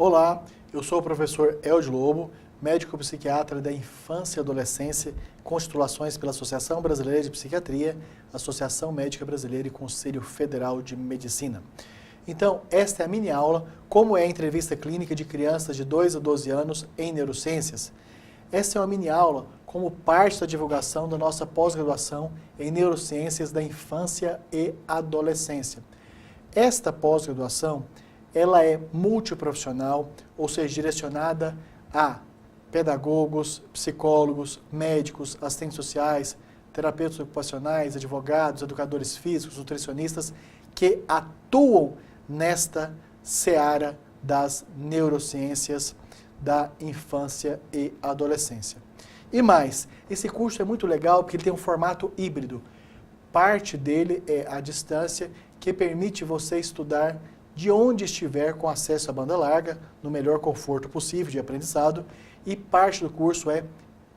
Olá, eu sou o professor Eldio Lobo, médico psiquiatra da infância e adolescência, com titulações pela Associação Brasileira de Psiquiatria, Associação Médica Brasileira e Conselho Federal de Medicina. Então, esta é a mini aula, como é a entrevista clínica de crianças de 2 a 12 anos em neurociências. Essa é uma mini aula como parte da divulgação da nossa pós-graduação em neurociências da infância e adolescência. Esta pós-graduação, ela é multiprofissional, ou seja, direcionada a pedagogos, psicólogos, médicos, assistentes sociais, terapeutas ocupacionais, advogados, educadores físicos, nutricionistas, que atuam nesta seara das neurociências da infância e adolescência. E mais, esse curso é muito legal porque ele tem um formato híbrido. Parte dele é à distância, que permite você estudar de onde estiver com acesso à banda larga, no melhor conforto possível de aprendizado, e parte do curso é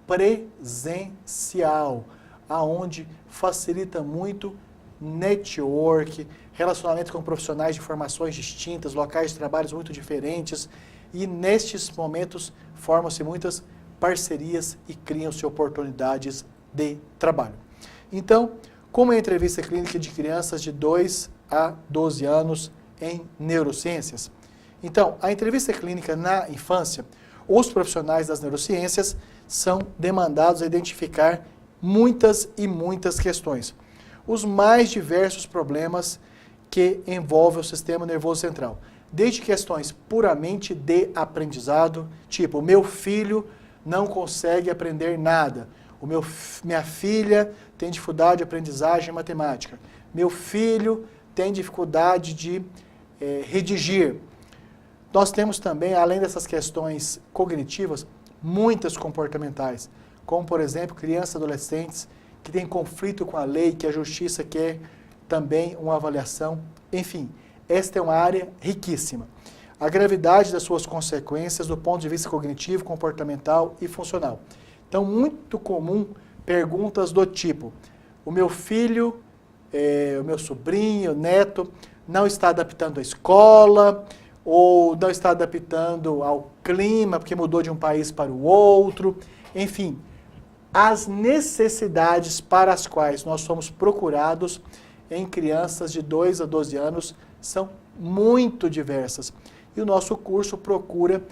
presencial, aonde facilita muito network, relacionamento com profissionais de formações distintas, locais de trabalhos muito diferentes, e nestes momentos formam-se muitas parcerias e criam-se oportunidades de trabalho. Então, como é a entrevista clínica de crianças de 2 a 12 anos em neurociências? Então, a entrevista clínica na infância, os profissionais das neurociências são demandados a identificar muitas e muitas questões. Os mais diversos problemas que envolvem o sistema nervoso central. Desde questões puramente de aprendizado, tipo, o meu filho não consegue aprender nada. Minha filha tem dificuldade de aprendizagem em matemática. Meu filho tem dificuldade de redigir. Nós temos também, além dessas questões cognitivas, muitas comportamentais, como, por exemplo, crianças e adolescentes que têm conflito com a lei, que a justiça quer também uma avaliação. Enfim, esta é uma área riquíssima. A gravidade das suas consequências do ponto de vista cognitivo, comportamental e funcional. Então, muito comum perguntas do tipo, o meu filho, o meu sobrinho, neto, não está adaptando à escola, ou não está adaptando ao clima, porque mudou de um país para o outro. Enfim, as necessidades para as quais nós somos procurados em crianças de 2 a 12 anos são muito diversas. E o nosso curso procura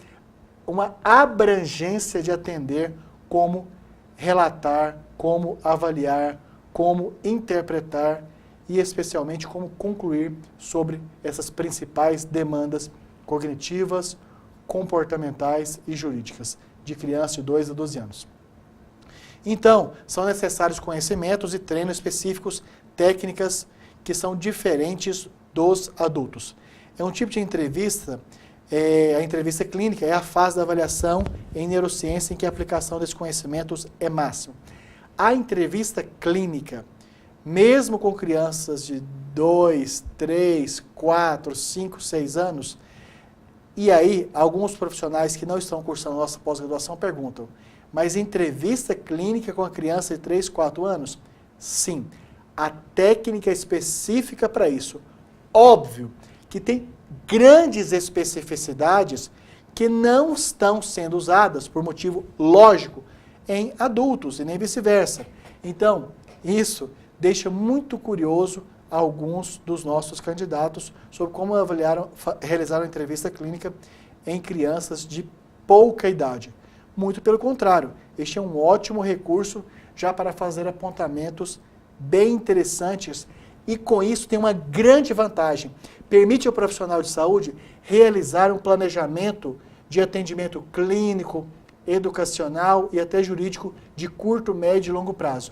uma abrangência de atender como relatar, como avaliar, como interpretar e especialmente como concluir sobre essas principais demandas cognitivas, comportamentais e jurídicas de crianças de 2 a 12 anos. Então, são necessários conhecimentos e treinos específicos, técnicas que são diferentes dos adultos. É um tipo de entrevista, a entrevista clínica é a fase da avaliação em neurociência em que a aplicação desses conhecimentos é máxima. A entrevista clínica, mesmo com crianças de 2, 3, 4, 5, 6 anos, e aí alguns profissionais que não estão cursando nossa pós-graduação perguntam, mas entrevista clínica com a criança de 3, 4 anos? Sim, a técnica específica para isso. Óbvio que tem grandes especificidades que não estão sendo usadas, por motivo lógico, em adultos e nem vice-versa. Então, isso deixa muito curioso alguns dos nossos candidatos sobre como realizaram entrevista clínica em crianças de pouca idade. Muito pelo contrário, este é um ótimo recurso já para fazer apontamentos bem interessantes e com isso tem uma grande vantagem. Permite ao profissional de saúde realizar um planejamento de atendimento clínico, educacional e até jurídico de curto, médio e longo prazo.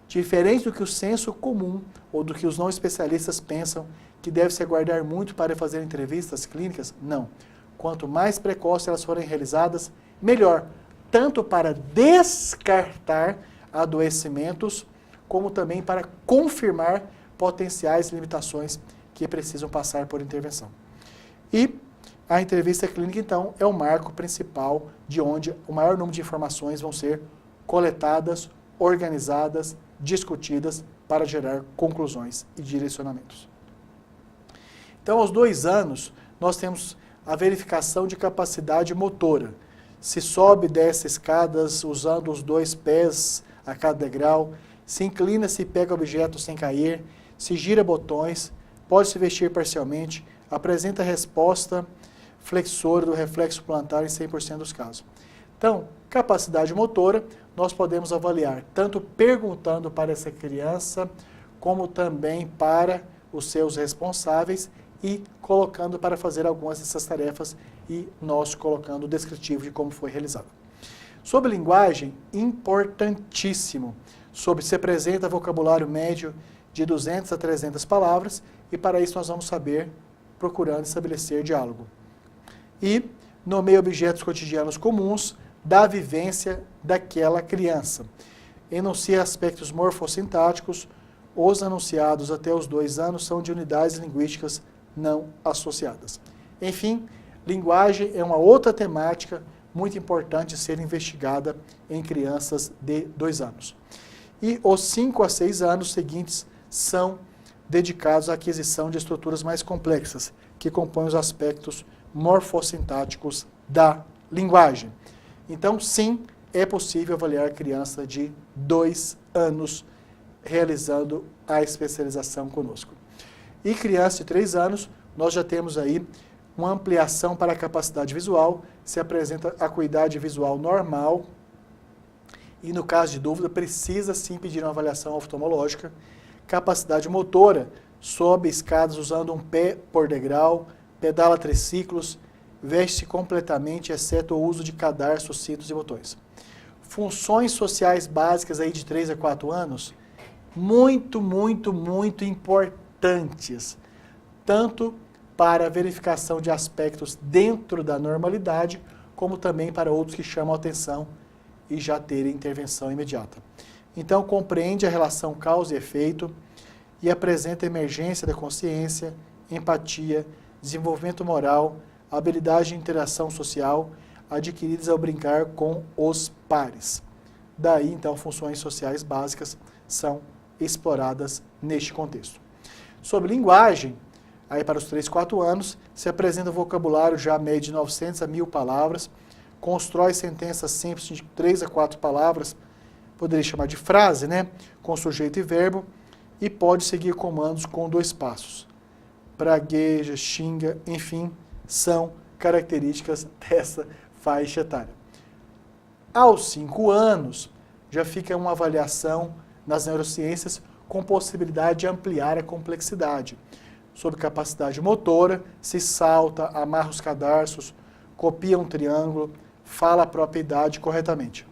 Diferente do que o senso comum ou do que os não especialistas pensam que deve se aguardar muito para fazer entrevistas clínicas, não. Quanto mais precoce elas forem realizadas, melhor, tanto para descartar adoecimentos, como também para confirmar potenciais limitações que precisam passar por intervenção. E a entrevista clínica, então, é o marco principal de onde o maior número de informações vão ser coletadas, organizadas, discutidas para gerar conclusões e direcionamentos. Então, aos 2 anos, nós temos a verificação de capacidade motora. Se sobe e desce escadas usando os 2 pés a cada degrau, se inclina, se pega objetos sem cair, se gira botões, pode se vestir parcialmente, apresenta resposta flexora do reflexo plantar em 100% dos casos. Então, capacidade motora, nós podemos avaliar tanto perguntando para essa criança, como também para os seus responsáveis e colocando para fazer algumas dessas tarefas e nós colocando o descritivo de como foi realizado. Sobre linguagem, importantíssimo. Sobre se apresenta vocabulário médio de 200 a 300 palavras e para isso nós vamos saber procurando estabelecer diálogo. E nomeia objetos cotidianos comuns da vivência daquela criança. Enuncia aspectos morfossintáticos. Os anunciados até os 2 anos são de unidades linguísticas não associadas. Enfim, linguagem é uma outra temática muito importante ser investigada em crianças de 2 anos. E os 5 a 6 anos seguintes são dedicados à aquisição de estruturas mais complexas, que compõem os aspectos morfossintáticos da linguagem. Então, sim, é possível avaliar a criança de 2 anos realizando a especialização conosco. E criança de 3 anos, nós já temos aí uma ampliação para a capacidade visual, se apresenta acuidade visual normal e, no caso de dúvida, precisa sim pedir uma avaliação oftalmológica. Capacidade motora, sobe escadas usando um pé por degrau, pedala triciclos, veste-se completamente, exceto o uso de cadarços, cintos e botões. Funções sociais básicas aí de 3 a 4 anos, muito importantes, tanto para a verificação de aspectos dentro da normalidade, como também para outros que chamam a atenção e já terem intervenção imediata. Então, compreende a relação causa e efeito e apresenta emergência da consciência, empatia, desenvolvimento moral, habilidade de interação social, adquiridas ao brincar com os pares. Daí, então, funções sociais básicas são exploradas neste contexto. Sobre linguagem, aí para os 3, 4 anos, se apresenta vocabulário já médio de 900 a 1000 palavras, constrói sentenças simples de 3 a 4 palavras, poderia chamar de frase, né? Com sujeito e verbo, e pode seguir comandos com 2 passos. Pragueja, xinga, enfim, são características dessa faixa etária. Aos 5 anos, já fica uma avaliação nas neurociências com possibilidade de ampliar a complexidade. Sobre capacidade motora, se salta, amarra os cadarços, copia um triângulo, fala a própria idade corretamente.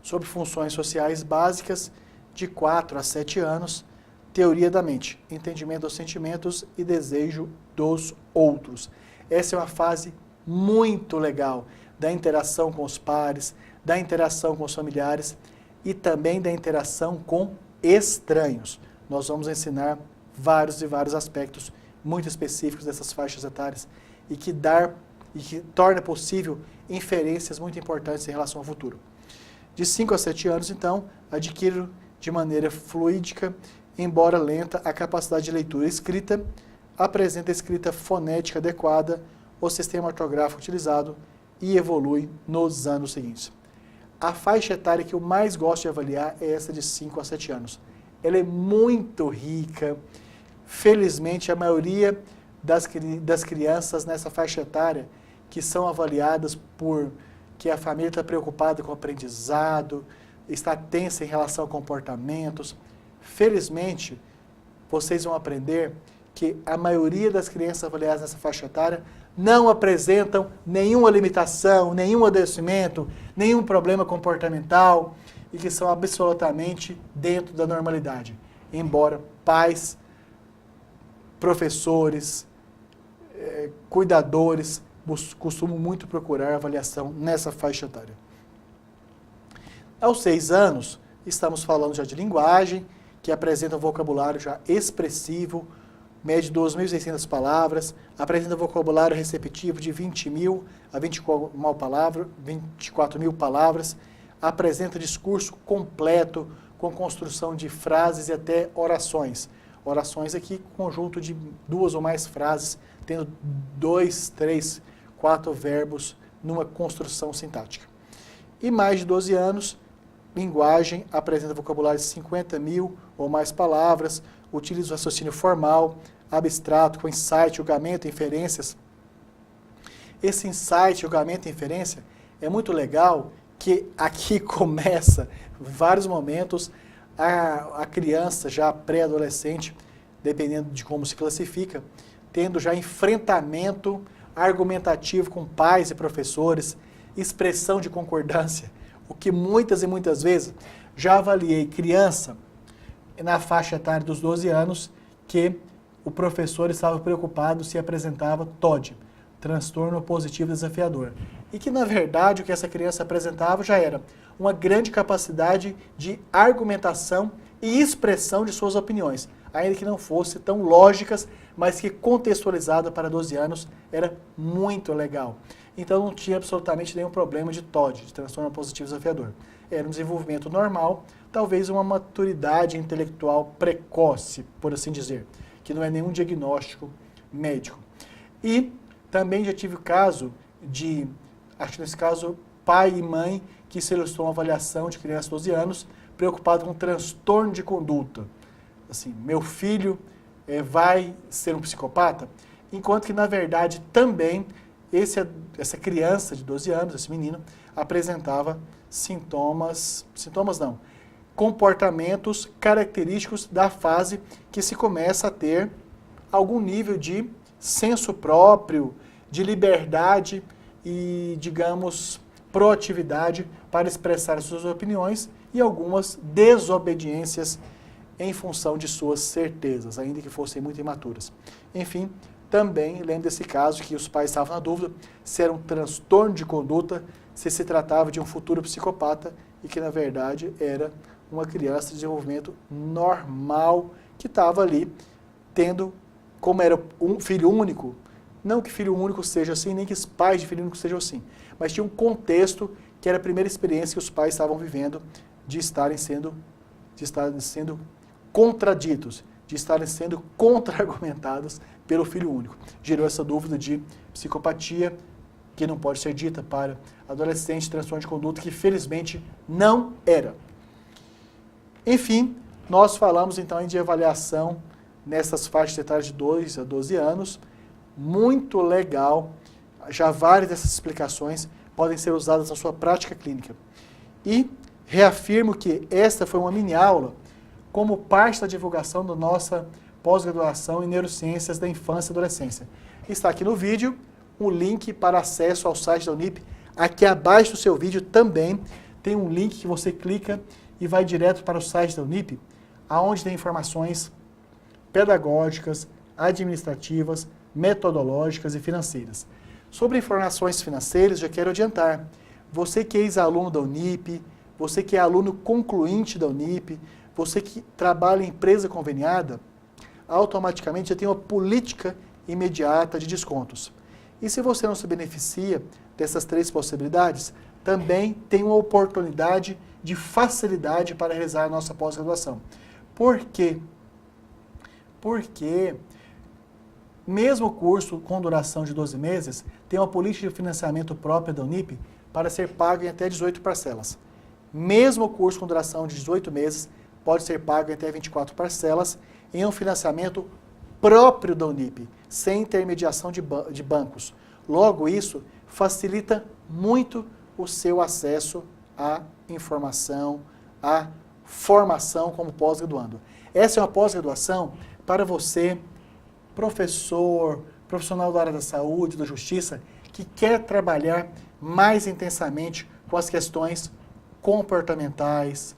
Sobre funções sociais básicas, de 4 a 7 anos, teoria da mente, entendimento dos sentimentos e desejo dos outros. Essa é uma fase muito legal da interação com os pares, da interação com os familiares e também da interação com estranhos. Nós vamos ensinar vários e vários aspectos muito específicos dessas faixas etárias e que torna possível inferências muito importantes em relação ao futuro. De 5 a 7 anos, então, adquire de maneira fluídica, embora lenta, a capacidade de leitura e escrita, apresenta a escrita fonética adequada, o sistema ortográfico utilizado e evolui nos anos seguintes. A faixa etária que eu mais gosto de avaliar é essa de 5 a 7 anos. Ela é muito rica. Felizmente, a maioria das crianças nessa faixa etária que são avaliadas por que a família está preocupada com o aprendizado, está tensa em relação a comportamentos. Felizmente, vocês vão aprender que a maioria das crianças avaliadas nessa faixa etária não apresentam nenhuma limitação, nenhum adoecimento, nenhum problema comportamental e que são absolutamente dentro da normalidade. Embora pais, professores, cuidadores costumam muito procurar avaliação nessa faixa etária. Aos 6 anos, estamos falando já de linguagem, que apresenta um vocabulário já expressivo, médio de 2.600 palavras, apresenta vocabulário receptivo de 20.000 a 24.000 palavras, apresenta discurso completo, com construção de frases e até orações. Orações aqui, conjunto de 2 ou mais frases tendo 2, 3, 4 verbos numa construção sintática. E mais de 12 anos, linguagem, apresenta vocabulário de 50 mil ou mais palavras, utiliza o raciocínio formal, abstrato, com insight, julgamento, inferências. Esse insight, julgamento e inferência é muito legal, que aqui começa, em vários momentos, a criança já pré-adolescente, dependendo de como se classifica, tendo já enfrentamento argumentativo com pais e professores, expressão de concordância, o que muitas e muitas vezes já avaliei criança na faixa etária dos 12 anos que o professor estava preocupado se apresentava TOD, transtorno positivo desafiador, e que na verdade o que essa criança apresentava já era uma grande capacidade de argumentação e expressão de suas opiniões, ainda que não fosse tão lógicas, mas que contextualizada para 12 anos era muito legal. Então não tinha absolutamente nenhum problema de TOD, de transtorno positivo desafiador. Era um desenvolvimento normal, talvez uma maturidade intelectual precoce, por assim dizer, que não é nenhum diagnóstico médico. E também já tive o caso de, acho que nesse caso, pai e mãe que solicitou uma avaliação de criança de 12 anos, preocupado com transtorno de conduta. Assim, meu filho vai ser um psicopata? Enquanto que, na verdade, também essa criança de 12 anos, esse menino, apresentava comportamentos característicos da fase que se começa a ter algum nível de senso próprio, de liberdade e, digamos, proatividade para expressar suas opiniões e algumas desobediências em função de suas certezas, ainda que fossem muito imaturas. Enfim, também lembro desse caso que os pais estavam na dúvida se era um transtorno de conduta, se tratava de um futuro psicopata e que, na verdade, era uma criança de desenvolvimento normal que estava ali tendo, como era um filho único, não que filho único seja assim, nem que os pais de filho único sejam assim, mas tinha um contexto que era a primeira experiência que os pais estavam vivendo de estarem sendo contraditos, de estarem sendo contra-argumentados pelo filho único. Gerou essa dúvida de psicopatia, que não pode ser dita para adolescente, transtorno de conduta, que felizmente não era. Enfim, nós falamos então de avaliação nessas faixas etárias de 2 a 12 anos, muito legal, já várias dessas explicações podem ser usadas na sua prática clínica. E reafirmo que esta foi uma mini aula como parte da divulgação da nossa pós-graduação em Neurociências da Infância e Adolescência. Está aqui no vídeo o link para acesso ao site da Unip. Aqui abaixo do seu vídeo também tem um link que você clica e vai direto para o site da Unip, onde tem informações pedagógicas, administrativas, metodológicas e financeiras. Sobre informações financeiras, já quero adiantar. Você que é ex-aluno da Unip, você que é aluno concluinte da Unip, você que trabalha em empresa conveniada, automaticamente já tem uma política imediata de descontos. E se você não se beneficia dessas 3 possibilidades, também tem uma oportunidade de facilidade para realizar a nossa pós-graduação. Por quê? Porque mesmo o curso com duração de 12 meses tem uma política de financiamento própria da Unip para ser pago em até 18 parcelas. Mesmo o curso com duração de 18 meses pode ser pago em até 24 parcelas em um financiamento próprio da Unip, sem intermediação de bancos. Logo, isso facilita muito o seu acesso à informação, à formação como pós-graduando. Essa é uma pós-graduação para você, professor, profissional da área da saúde, da justiça, que quer trabalhar mais intensamente com as questões comportamentais,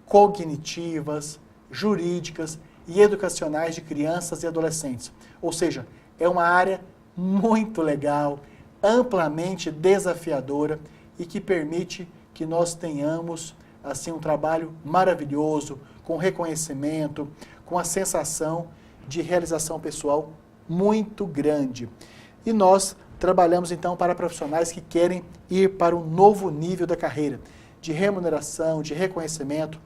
cognitivas, jurídicas e educacionais de crianças e adolescentes. Ou seja, é uma área muito legal, amplamente desafiadora e que permite que nós tenhamos assim um trabalho maravilhoso, com reconhecimento, com a sensação de realização pessoal muito grande. E nós trabalhamos então para profissionais que querem ir para um novo nível da carreira, de remuneração, de reconhecimento,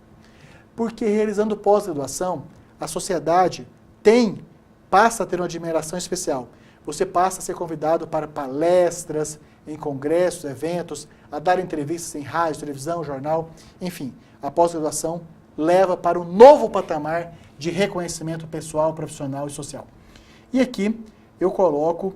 porque realizando pós-graduação, a sociedade passa a ter uma admiração especial. você passa a ser convidado para palestras, em congressos, eventos, a dar entrevistas em rádio, televisão, jornal, enfim, a pós-graduação leva para um novo patamar de reconhecimento pessoal, profissional e social. E aqui eu coloco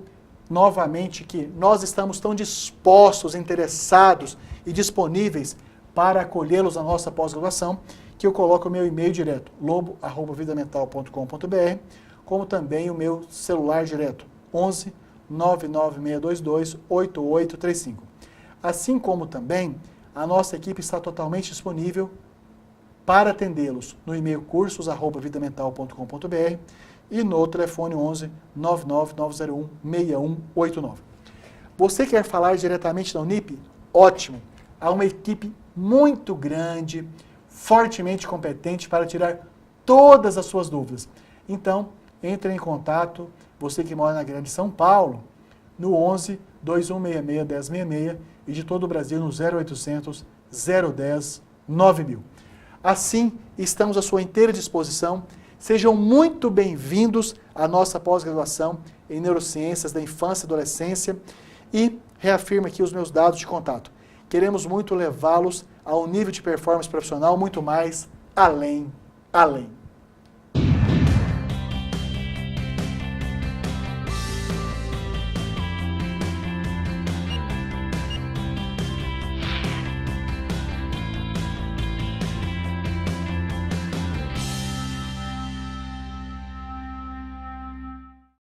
novamente que nós estamos tão dispostos, interessados e disponíveis para acolhê-los na nossa pós-graduação, que eu coloco o meu e-mail direto, lobo@vidamental.com.br, como também o meu celular direto, 11 99622 8835. Assim como também a nossa equipe está totalmente disponível para atendê-los no e-mail cursos@vidamental.com.br e no telefone 11 99901 6189. Você quer falar diretamente da Unip? Ótimo! Há uma equipe muito grande, fortemente competente para tirar todas as suas dúvidas. Então, entre em contato, você que mora na Grande São Paulo, no 11 2166 1066 e de todo o Brasil no 0800 010 9000. Assim, estamos à sua inteira disposição. Sejam muito bem-vindos à nossa pós-graduação em Neurociências da Infância e Adolescência e reafirmo aqui os meus dados de contato. Queremos muito levá-los a um nível de performance profissional muito mais além.